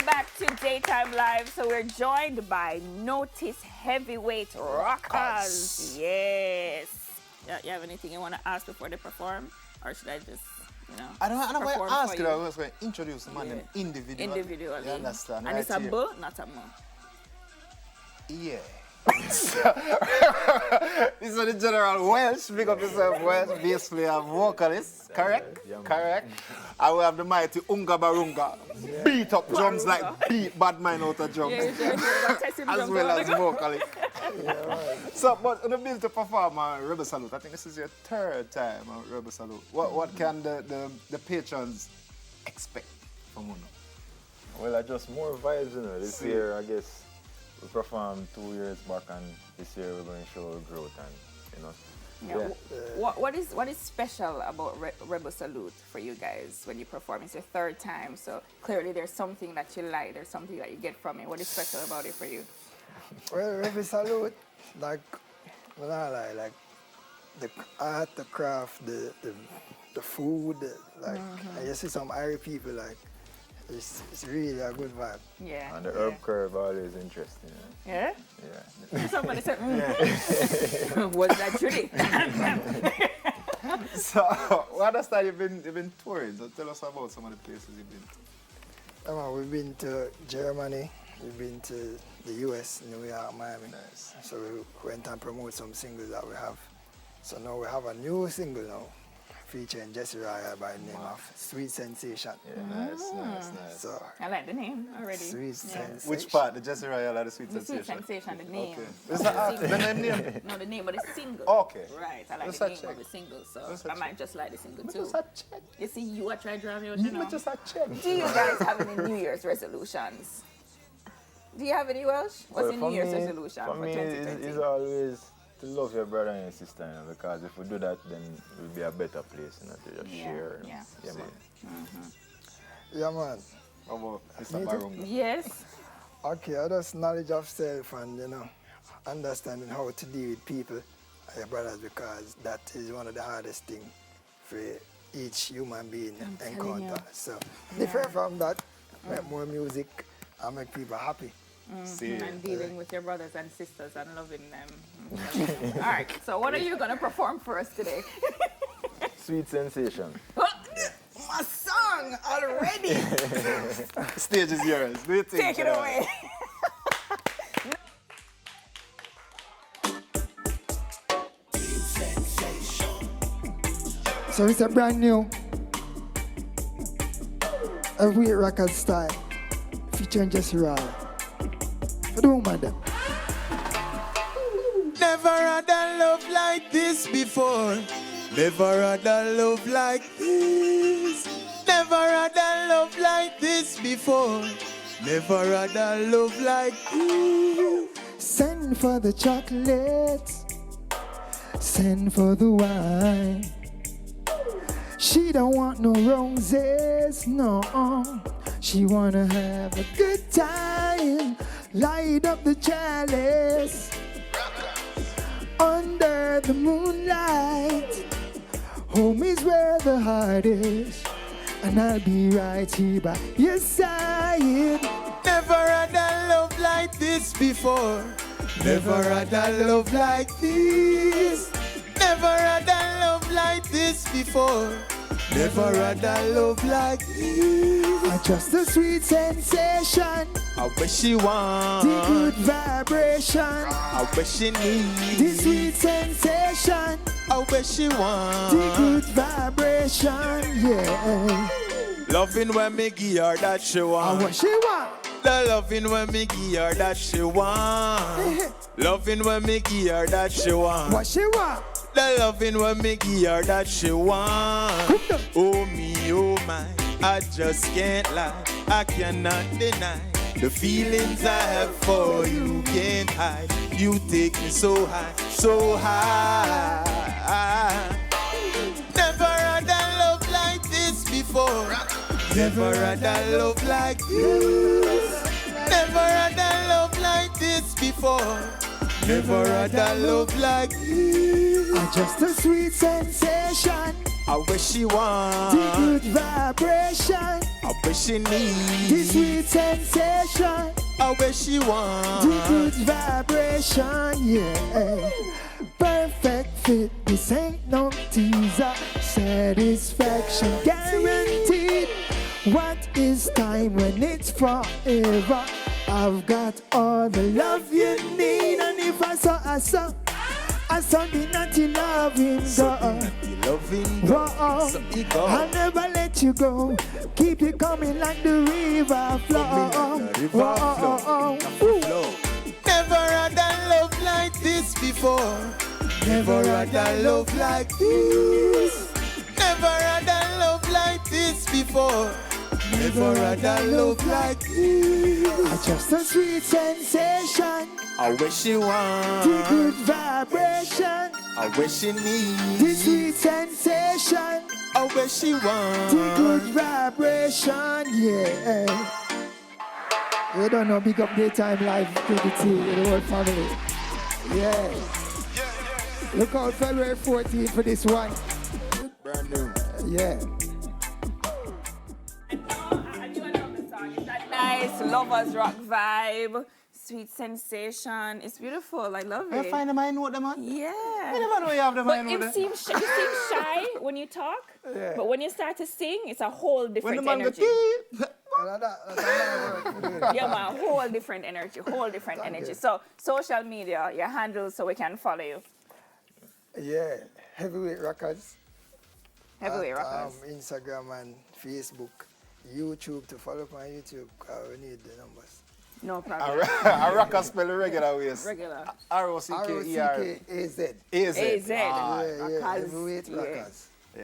Welcome back to Daytime Live. So we're joined by Notis heavyweight Rockaz. Yes. You have anything you want to ask before they perform? Or should I just, I don't want to ask you. I was going to introduce the man individually. Individually. You understand? And right it's a here. bo, not a mo. Yeah. This is the general Welsh. Big up yourself, Welsh. Basically, a vocalist. Correct? Yeah, man. Correct. I will have the mighty Unga Barunga. Beat up drums like beat bad man out of drums. As well as vocalist. So, but on the bill to perform Rebel Salute, I think this is your third time on Rebel Salute. What can the patrons expect from you? Well, I just more vibes, This year, I guess, we performed 2 years back, and this year we're going to show growth, and What is special about Rebel Salute for you guys when you perform? It's your third time, so clearly there's something that you like, there's something that you get from it. What is special about it for you? Well, Rebel Salute, like the art, the craft, the food, and you see some Irish people, it's really a good vibe. Yeah. And the herb curve always interesting. Yeah? Yeah. Somebody said, was that truly? So, what other style you've been touring? So tell us about some of the places you've been to. We've been to Germany, we've been to the US, New York, Miami. Nice. So we went and promoted some singles that we have. So now we have a new single now, featuring Jesse Raya by the name of Sweet Sensation. Yeah, nice. So I like the name already. Sweet Sensation. Which part? The Jesse Royale or the Sweet The Sensation? Sweet Sensation, the name. Okay. Is that the name? No, the name of the single. Okay. Right, I like Just the a name check. of the single, so Just a I might just like the single too. Just a check. You see, you are trying to drown me out, you know. Just a check. Do you guys have any New Year's resolutions? Do you have any Welsh? What's Well, your for New Year's me- resolution for for me, 2020? it's always to love your brother and your sister, because if we do that, then it will be a better place, to just share. yeah. Yeah, man. Yeah, man. How about Mr. Me too. Barunga? Yes. Okay, I just knowledge of self and, understanding how to deal with people, your brothers, because that is one of the hardest things for each human being telling encounter. you. So, different from that, make more music and make people happy. See, And dealing with your brothers and sisters and loving them. All right, so what are you going to perform for us today? Sweet Sensation. My song already. stage is yours. Do you think? Take it away. So it's a brand new heavyweight Rockaz style, featuring Jesse Raya. For the woman them. Never had a love like this before. Never had a love like this. Never had a love like this before. Never had a love like this. Send for the chocolates, send for the wine. She don't want no roses, no. She wanna have a good time. Light up the chalice under the moonlight. Home is where the heart is, and I'll be right here by your side. Never had a love like this before. Never had a love like this. Never had a love like this before. Never had a love like this. Just a sweet sensation, I wish she want. the good vibration, I wish she need. the sweet sensation, I wish she want. the good vibration, yeah. Loving when me give her that she And want. what she want? The loving when me give her that she want. Loving when me give her that she want. What she want? The loving when me give her that she want. Oh me, oh my, I just can't lie. I cannot deny the feelings I have for you. Can't hide. You take me so high, so high. Never had a love like this before. Never had a love like this. Never had a love like this before. Never had a love like this. Just a sweet sensation, I wish she want. The good vibration. I wish she need. The sweet sensation. I wish she want. The good vibration, yeah. Perfect fit, this ain't no teaser. Satisfaction guaranteed. What is time when it's forever? I've got all the love you need. And if I saw the naughty loving God. Loving God. I'll never let you go. Keep it coming like the river flow. Never had a love like this before. Never had a love like this. Never had a love like this before. Never had a love like this. Just a sweet sensation. I wish she want. The good vibration. I wish she need. The sweet sensation. I wish she want. The good vibration, yeah. You don't know, big up daytime live to the whole family. Yeah. Look out February 14th for this one. Brand new. Yeah. I do love the song. It's that nice lovers rock vibe, sweet sensation. It's beautiful. I love it. You find them I know them, man? Yeah. I never know you have them I But know them. you seem shy when you talk. Yeah. But when you start to sing, it's a whole When different the man energy. go, Yeah, man, whole different energy. So social media, your handles, so we can follow you. Yeah. Heavyweight Rockaz. Heavyweight At, Rockaz. Instagram and Facebook. YouTube to follow up on YouTube. We need the numbers. No problem. a rocker spell the regular ways. Regular. R-O-C-K-E-R. R-O-C-K-A-Z. A-Z. AZ. Yeah, Rockaz. Heavyweight Yeah. Rockaz.